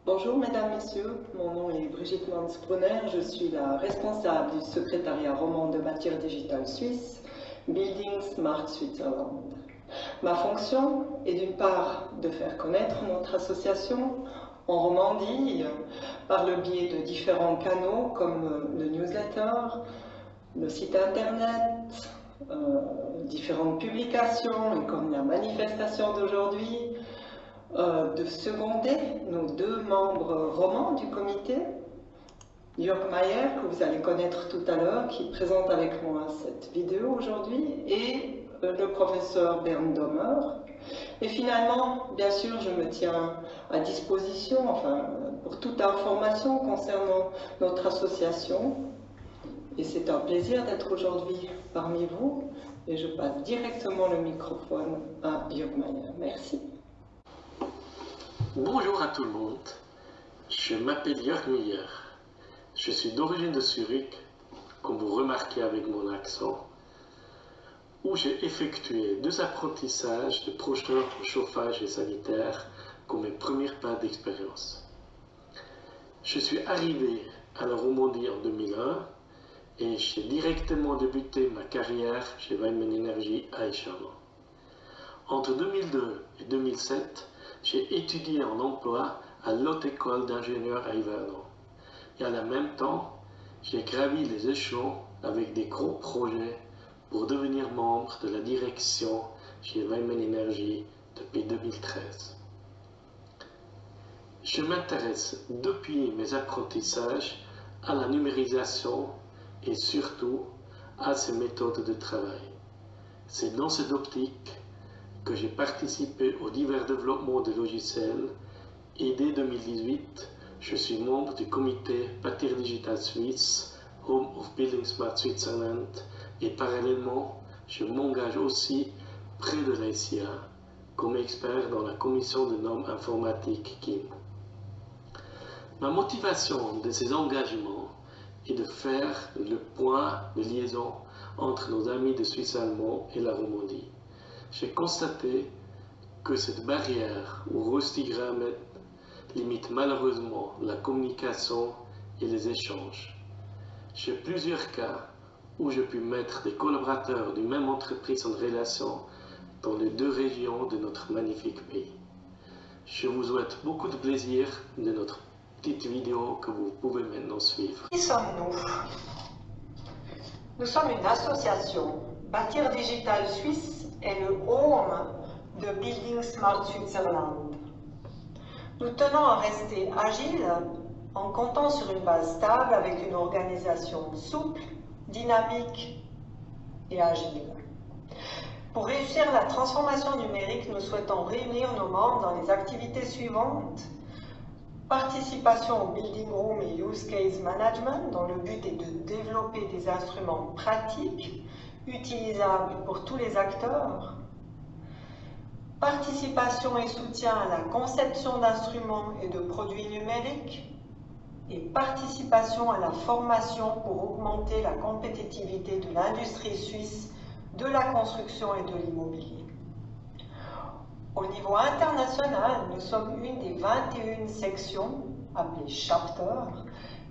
Bonjour Mesdames, Messieurs, mon nom est Brigitte Mans-Brunner, je suis la responsable du secrétariat roman de Matières digitales suisse, Building Smart Switzerland. Ma fonction est d'une part de faire connaître notre association en Romandie par le biais de différents canaux comme le newsletter, le site internet, différentes publications et comme la manifestation d'aujourd'hui, de seconder nos deux membres romans du comité, Jörg Mayer, que vous allez connaître tout à l'heure, qui présente avec moi cette vidéo aujourd'hui, et le professeur Bernd Dommer. Et finalement, bien sûr, je me tiens à disposition, pour toute information concernant notre association. Et c'est un plaisir d'être aujourd'hui parmi vous. Et je passe directement le microphone à Jörg Mayer. Merci. Bonjour à tout le monde, je m'appelle Jörg Mayer, je suis d'origine de Zurich, comme vous remarquez avec mon accent, où j'ai effectué 2 apprentissages de projeteur en chauffage et sanitaire comme mes premières pas d'expérience. Je suis arrivé à la Romandie en 2001 et j'ai directement débuté ma carrière chez Weinmann Energy à Échalon. Entre 2002 et 2007, j'ai étudié en emploi à l'Haute École d'ingénieurs à Yverdon. Et à la même temps, j'ai gravi les échelons avec des gros projets pour devenir membre de la direction chez Weinmann Energy depuis 2013. Je m'intéresse depuis mes apprentissages à la numérisation et surtout à ses méthodes de travail. C'est dans cette optique que j'ai participé aux divers développements de logiciels et dès 2018, je suis membre du comité Matières digitales suisse, Home of Building Smart Switzerland, et parallèlement, je m'engage aussi près de l'ICA comme expert dans la commission de normes informatiques KIN. Ma motivation de ces engagements est de faire le point de liaison entre nos amis de Suisse allemand et la Romandie. J'ai constaté que cette barrière ou rustigramme limite malheureusement la communication et les échanges. J'ai plusieurs cas où j'ai pu mettre des collaborateurs d'une même entreprise en relation dans les 2 régions de notre magnifique pays. Je vous souhaite beaucoup de plaisir de notre petite vidéo que vous pouvez maintenant suivre. Qui sommes-nous? Nous sommes une association. Matières digitales suisse est le home de Building Smart Switzerland. Nous tenons à rester agiles en comptant sur une base stable avec une organisation souple, dynamique et agile. Pour réussir la transformation numérique, nous souhaitons réunir nos membres dans les activités suivantes. Participation au Building Room et Use Case Management, dont le but est de développer des instruments pratiques, utilisables pour tous les acteurs. Participation et soutien à la conception d'instruments et de produits numériques. Et participation à la formation pour augmenter la compétitivité de l'industrie suisse, de la construction et de l'immobilier. Au niveau international, nous sommes une des 21 sections, appelées Chapter,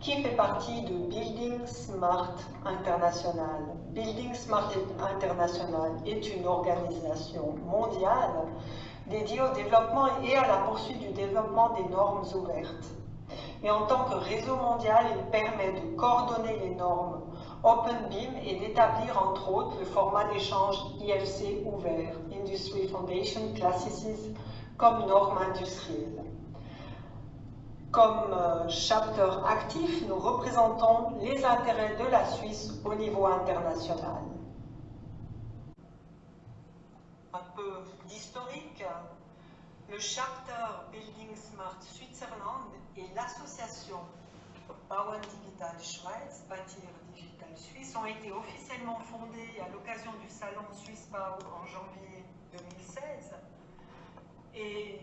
qui fait partie de Building Smart International. Building Smart International est une organisation mondiale dédiée au développement et à la poursuite du développement des normes ouvertes. Et en tant que réseau mondial, il permet de coordonner les normes OpenBIM et d'établir entre autres le format d'échange IFC ouvert, Industry Foundation Classices, comme norme industrielle. Comme chapter actif, nous représentons les intérêts de la Suisse au niveau international. Un peu d'historique. Le chapter Building Smart Switzerland et l'association Bauen Digital Schweiz, Bâtir Digital Suisse, ont été officiellement fondées à l'occasion du salon Swiss Bau en janvier 2016. Et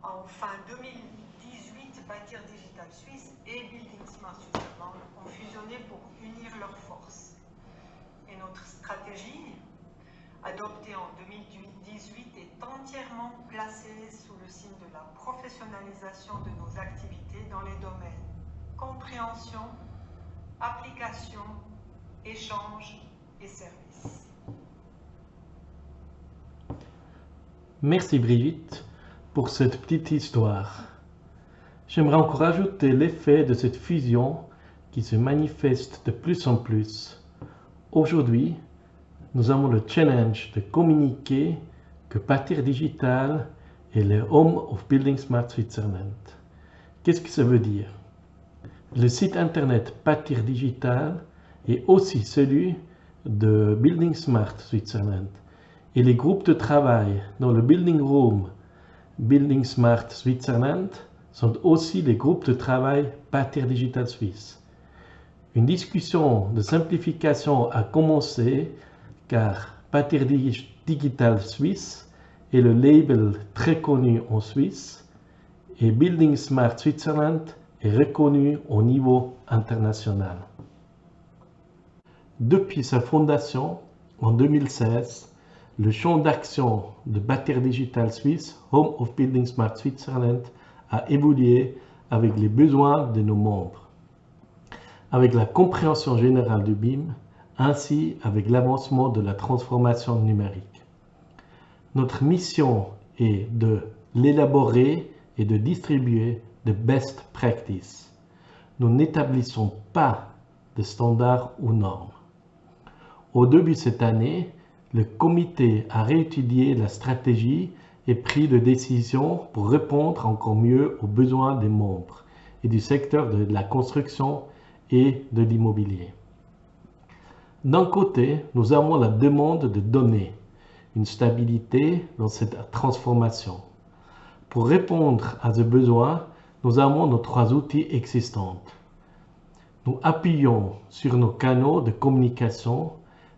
en fin 2018, Bâtir Digital Suisse et Building Smart Switzerland ont fusionné pour unir leurs forces. Et notre stratégie, adopté en 2018, est entièrement placé sous le signe de la professionnalisation de nos activités dans les domaines compréhension, application, échange et service. Merci Brigitte pour cette petite histoire. J'aimerais encore ajouter l'effet de cette fusion qui se manifeste de plus en plus. Aujourd'hui, nous avons le challenge de communiquer que Bâtir Digital est le Home of Building Smart Switzerland. Qu'est-ce que ça veut dire? Le site internet Bâtir Digital est aussi celui de Building Smart Switzerland. Et les groupes de travail dans le Building Room Building Smart Switzerland sont aussi les groupes de travail Bâtir Digital Suisse. Une discussion de simplification a commencé car Bâtir Digital Suisse est le label très connu en Suisse et Building Smart Switzerland est reconnu au niveau international. Depuis sa fondation en 2016, le champ d'action de Bâtir Digital Suisse, Home of Building Smart Switzerland, a évolué avec les besoins de nos membres, avec la compréhension générale du BIM, ainsi avec l'avancement de la transformation numérique. Notre mission est de l'élaborer et de distribuer de best practice. Nous n'établissons pas de standards ou normes. Au début de cette année, le comité a réétudié la stratégie et pris des décisions pour répondre encore mieux aux besoins des membres et du secteur de la construction et de l'immobilier. D'un côté, nous avons la demande de donner une stabilité dans cette transformation. Pour répondre à ce besoin, nous avons nos 3 outils existants. Nous appuyons sur nos canaux de communication,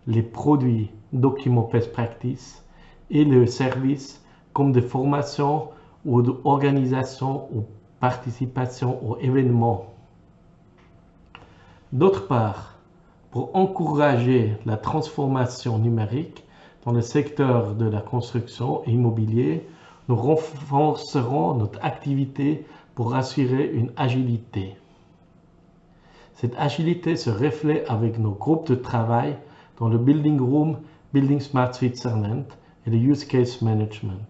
les produits documents best practice et le service comme des formations ou d'organisation ou participation aux événements. D'autre part, pour encourager la transformation numérique dans le secteur de la construction et immobilier, nous renforcerons notre activité pour assurer une agilité. Cette agilité se reflète avec nos groupes de travail dans le Building Room, Building Smart Switzerland et le Use Case Management.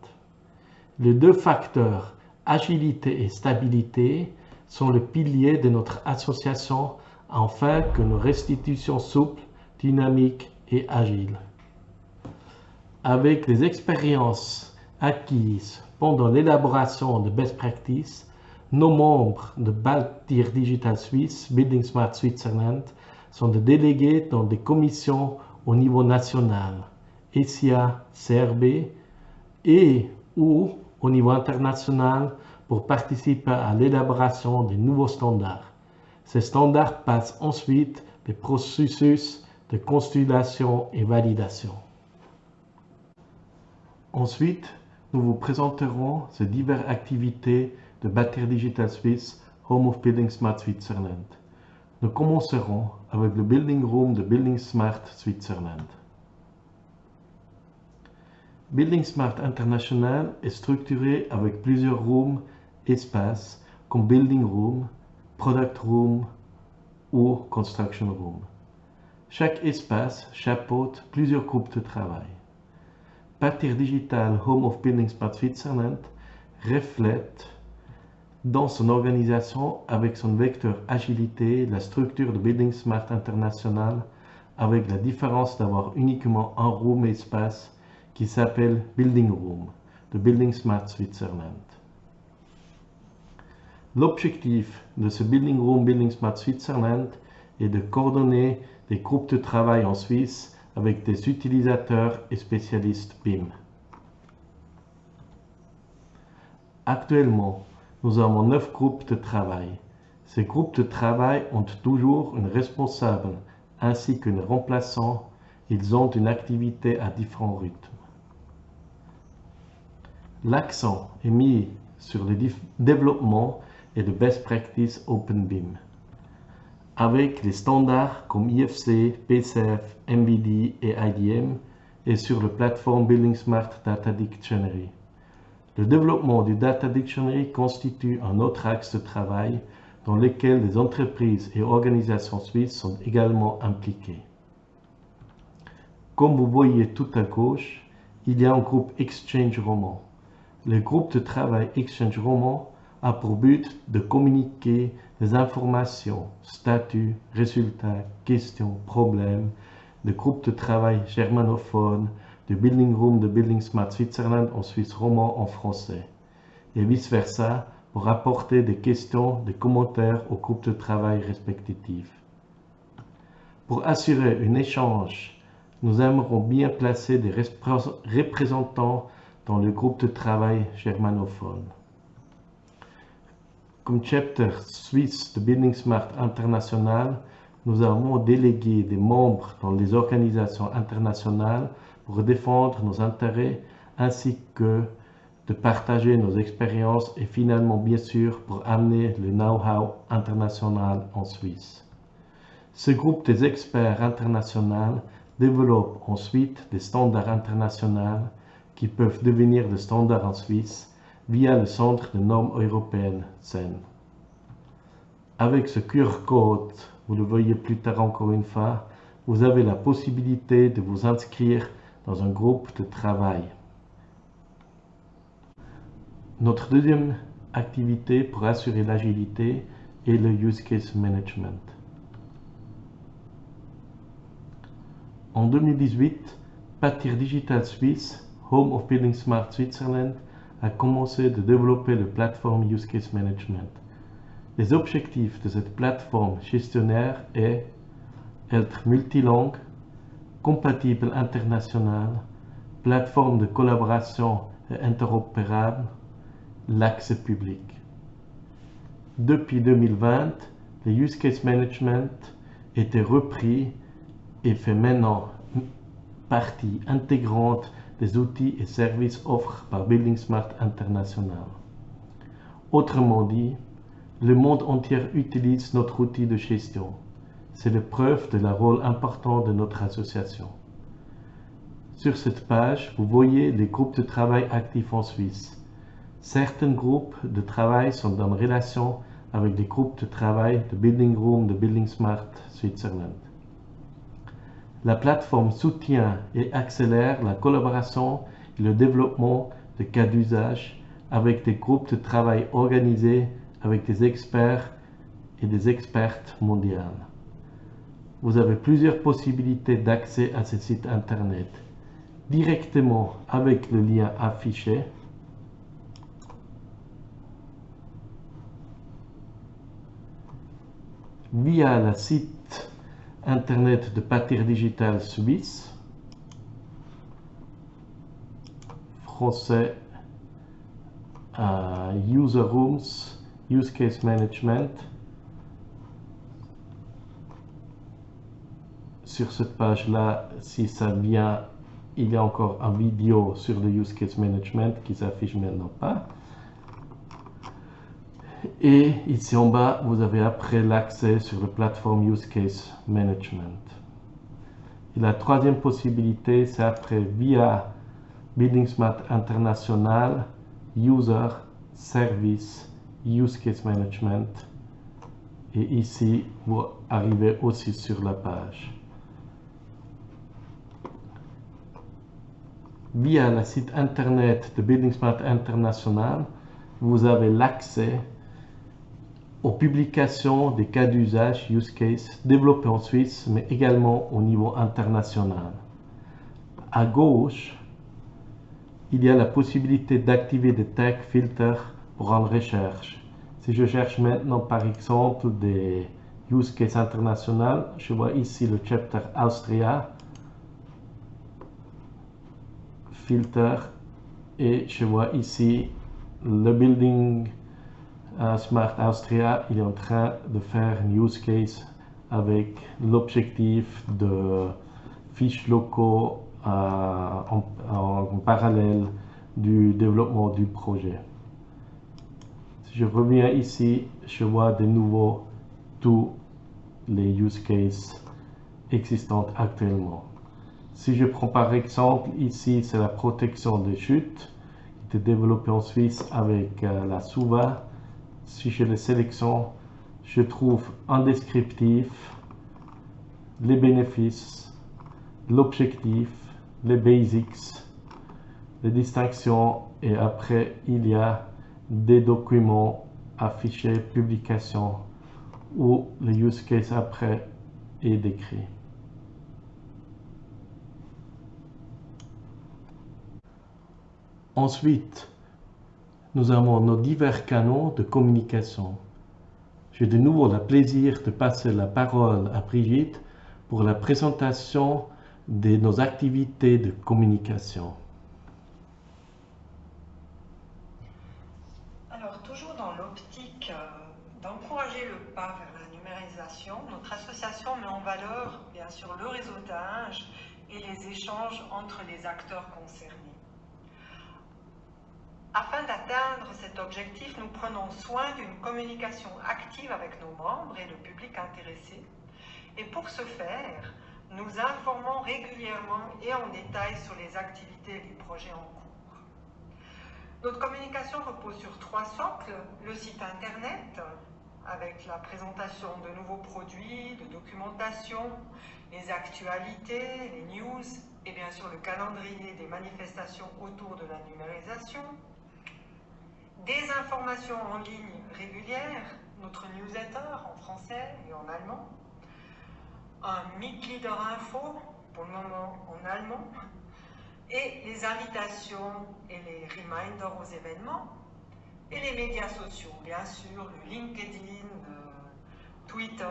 Les 2 facteurs, agilité et stabilité, sont le pilier de notre association afin que nos restitutions souples, dynamiques et agiles. Avec les expériences acquises pendant l'élaboration de best practice, nos membres de Bâtir Digital Suisse, Building Smart Switzerland, sont des délégués dans des commissions au niveau national, ESIA, CRB, et ou au niveau international pour participer à l'élaboration des nouveaux standards. Ces standards passent ensuite les processus de consultation et validation. Ensuite, nous vous présenterons ces diverses activités de Bâtir Digital Suisse, Home of Building Smart Switzerland. Nous commencerons avec le Building Room de Building Smart Switzerland. Building Smart International est structuré avec plusieurs rooms, espaces comme Building Room, Product Room ou Construction Room. Chaque espace chapeaute plusieurs groupes de travail. Bâtir Digital Home of Building Smart Switzerland reflète dans son organisation avec son vecteur agilité la structure de Building Smart International avec la différence d'avoir uniquement un room espace qui s'appelle Building Room de Building Smart Switzerland. L'objectif de ce Building Room Building Smart Switzerland est de coordonner des groupes de travail en Suisse avec des utilisateurs et spécialistes BIM. Actuellement, nous avons 9 groupes de travail. Ces groupes de travail ont toujours un responsable ainsi qu'un remplaçant. Ils ont une activité à différents rythmes. L'accent est mis sur le développement et de best practice OpenBIM, avec les standards comme IFC, PCF, MBD et IDM et sur la plateforme Building Smart Data Dictionary. Le développement du Data Dictionary constitue un autre axe de travail dans lequel les entreprises et organisations suisses sont également impliquées. Comme vous voyez tout à gauche, il y a un groupe Exchange Roman. Le groupe de travail Exchange Roman a pour but de communiquer des informations, statuts, résultats, questions, problèmes, de groupes de travail germanophones, du Building Room de Building Smart Switzerland en Suisse romand en français, et vice-versa pour apporter des questions, des commentaires aux groupes de travail respectifs. Pour assurer un échange, nous aimerions bien placer des représentants dans le groupe de travail germanophone. Comme chapter suisse de Building Smart International, nous avons délégué des membres dans les organisations internationales pour défendre nos intérêts ainsi que de partager nos expériences et finalement, bien sûr, pour amener le know-how international en Suisse. Ce groupe des experts internationaux développe ensuite des standards internationaux qui peuvent devenir des standards en Suisse via le Centre de normes européennes CEN. Avec ce QR code, vous le voyez plus tard encore une fois, vous avez la possibilité de vous inscrire dans un groupe de travail. Notre deuxième activité pour assurer l'agilité est le Use Case Management. En 2018, Bâtir Digital Suisse, Home of Building Smart Switzerland, a commencé de développer la plateforme Use Case Management. Les objectifs de cette plateforme gestionnaire est être multilingue, compatible international, plateforme de collaboration et interopérable, l'accès public. Depuis 2020, le Use Case Management était repris et fait maintenant partie intégrante des outils et services offerts par Building Smart International. Autrement dit, le monde entier utilise notre outil de gestion. C'est la preuve de la rôle important de notre association. Sur cette page, vous voyez les groupes de travail actifs en Suisse. Certains groupes de travail sont en relation avec des groupes de travail de Building Room de Building Smart Switzerland. La plateforme soutient et accélère la collaboration et le développement de cas d'usage avec des groupes de travail organisés avec des experts et des expertes mondiales. Vous avez plusieurs possibilités d'accès à ce site internet. Directement avec le lien affiché, via le site internet de Bâtir Digital Suisse, français, User Rooms, Use Case Management. Sur cette page-là, si ça vient, il y a encore une vidéo sur le Use Case Management qui s'affiche maintenant pas. Et ici en bas, vous avez après l'accès sur la plateforme Use Case Management. Et la troisième possibilité, c'est après via Building Smart International, User, Service, Use Case Management. Et ici, vous arrivez aussi sur la page. Via le site internet de Building Smart International, vous avez l'accès aux publications des cas d'usage use case développés en Suisse, mais également au niveau international. À gauche, il y a la possibilité d'activer des tag filters pour une recherche. Si je cherche maintenant par exemple des use case international, je vois ici le chapter Austria, filter, et je vois ici le Building Smart Austria. Il est en train de faire un use case avec l'objectif de fiches locaux en parallèle du développement du projet. Si je reviens ici, je vois de nouveau tous les use cases existants actuellement. Si je prends par exemple ici, c'est la protection des chutes qui était développée en Suisse avec la SUVA. Si je les sélectionne, je trouve un descriptif, les bénéfices, l'objectif, les basics, les distinctions et après il y a des documents affichés, publications où le use case après est décrit. Ensuite, nous avons nos divers canaux de communication. J'ai de nouveau le plaisir de passer la parole à Brigitte pour la présentation de nos activités de communication. Alors, toujours dans l'optique d'encourager le pas vers la numérisation, notre association met en valeur, bien sûr, le réseautage et les échanges entre les acteurs concernés. Afin d'atteindre cet objectif, nous prenons soin d'une communication active avec nos membres et le public intéressé. Et pour ce faire, nous informons régulièrement et en détail sur les activités et les projets en cours. Notre communication repose sur 3 socles: le site internet, avec la présentation de nouveaux produits, de documentation, les actualités, les news, et bien sûr le calendrier des manifestations autour de la numérisation. Des informations en ligne régulières, notre newsletter en français et en allemand, un Mitglieder Info, pour le moment en allemand, et les invitations et les reminders aux événements, et les médias sociaux, bien sûr, le LinkedIn, Twitter.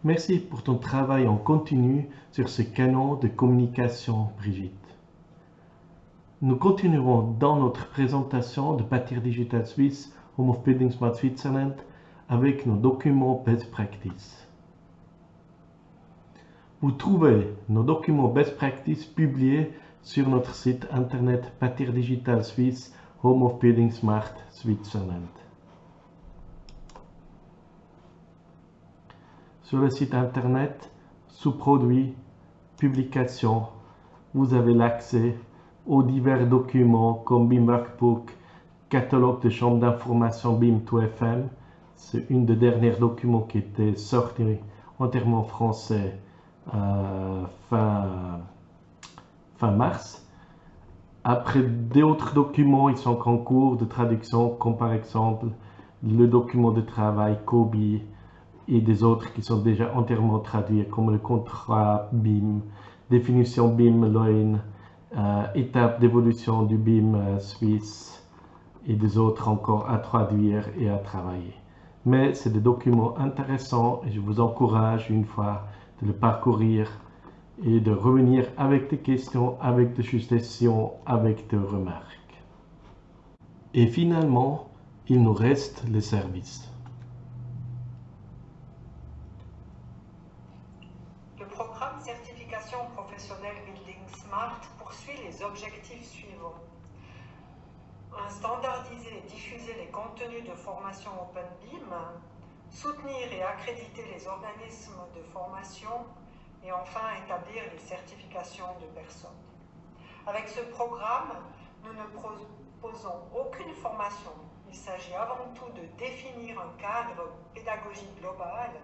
Merci pour ton travail en continu sur ce canal de communication, Brigitte. Nous continuerons dans notre présentation de Bâtir Digital Suisse, Home of Building Smart Switzerland, avec nos documents Best Practice. Vous trouvez nos documents Best Practice publiés sur notre site internet Bâtir Digital Suisse, Home of Building Smart Switzerland. Sur le site internet, sous Produits, Publications, vous avez l'accès aux divers documents comme BIM Workbook, catalogue de chambre d'information BIM 2FM. C'est une des dernières documents qui était sorti entièrement en français fin mars. Après d'autres documents, ils sont en cours de traduction, comme par exemple le document de travail COBI et des autres qui sont déjà entièrement traduits, comme le contrat BIM, définition BIM LOIN, étape d'évolution du BIM suisse et des autres encore à traduire et à travailler. Mais c'est des documents intéressants et je vous encourage une fois de le parcourir et de revenir avec des questions, avec des suggestions, avec des remarques. Et finalement, il nous reste les services. Le programme Certification professionnelle Building Smart poursuit les objectifs suivants. Standardiser et diffuser les contenus de formation OpenBIM, soutenir et accréditer les organismes de formation et enfin établir les certifications de personnes. Avec ce programme, nous ne proposons aucune formation. Il s'agit avant tout de définir un cadre pédagogique global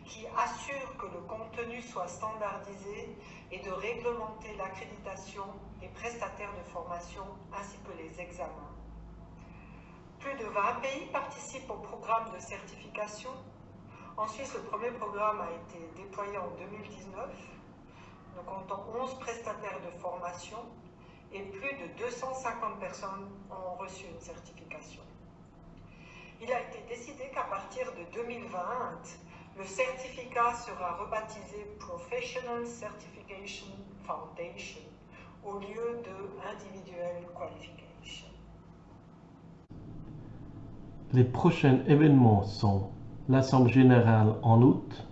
qui assure que le contenu soit standardisé et de réglementer l'accréditation des prestataires de formation ainsi que les examens. Plus de 20 pays participent au programme de certification. En Suisse, le premier programme a été déployé en 2019. Nous comptons 11 prestataires de formation et plus de 250 personnes ont reçu une certification. Il a été décidé qu'à partir de 2020, le certificat sera rebaptisé Professional Certification Foundation au lieu de Individual Qualification. Les prochains événements sont l'Assemblée générale en août,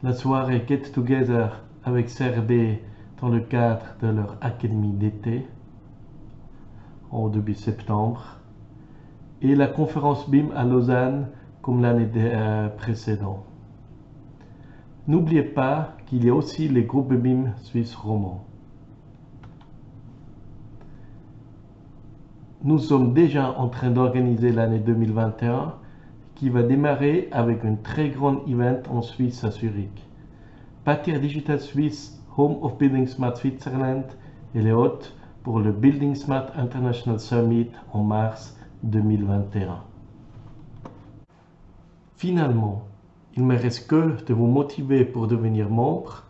la soirée Get Together avec CRB dans le cadre de leur académie d'été en début septembre et la conférence BIM à Lausanne comme l'année précédente. N'oubliez pas qu'il y a aussi les groupes BIM suisses romans. Nous sommes déjà en train d'organiser l'année 2021 qui va démarrer avec un très grand event en Suisse à Zurich. Bâtir Digital Suisse, Home of Building Smart Switzerland est les hôtes pour le Building Smart International Summit en mars 2021. Finalement, il ne me reste que de vous motiver pour devenir membre.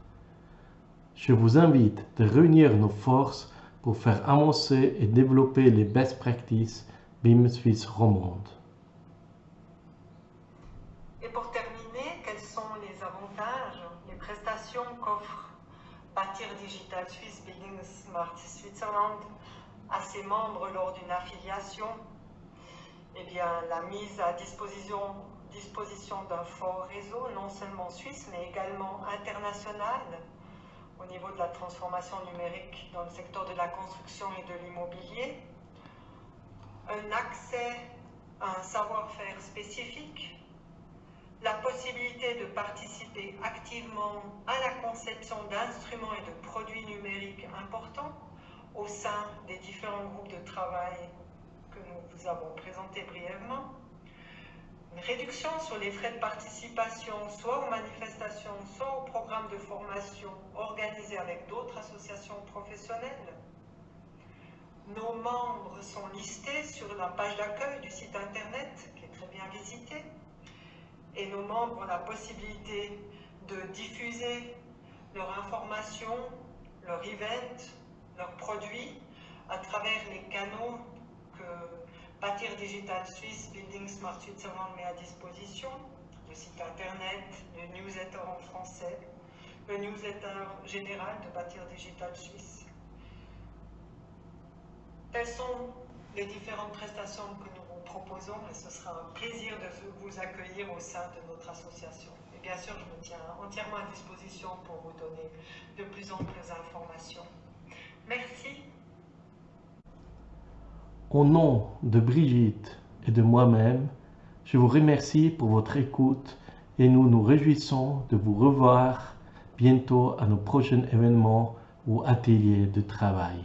Je vous invite de réunir nos forces pour faire avancer et développer les best practices BIM Suisse romande. Et pour terminer, quels sont les avantages, les prestations qu'offre Bâtir Digital Suisse Building Smart Switzerland à ses membres lors d'une affiliation? Eh bien, la mise à disposition d'un fort réseau, non seulement suisse, mais également international, au niveau de la transformation numérique dans le secteur de la construction et de l'immobilier, un accès à un savoir-faire spécifique, la possibilité de participer activement à la conception d'instruments et de produits numériques importants au sein des différents groupes de travail que nous vous avons présentés brièvement, une réduction sur les frais de participation, soit aux manifestations, soit aux programmes de formation organisés avec d'autres associations professionnelles. Nos membres sont listés sur la page d'accueil du site internet, qui est très bien visitée, et nos membres ont la possibilité de diffuser leurs informations, leurs events, leurs produits à travers les canaux que Bâtir Digital Suisse Building Smart Switzerland met à disposition, le site internet, le newsletter en français, le newsletter général de Bâtir Digital Suisse. Telles sont les différentes prestations que nous vous proposons et ce sera un plaisir de vous accueillir au sein de notre association. Et bien sûr, je me tiens entièrement à disposition pour vous donner de plus amples informations. Merci. Au nom de Brigitte et de moi-même, je vous remercie pour votre écoute et nous nous réjouissons de vous revoir bientôt à nos prochains événements ou ateliers de travail.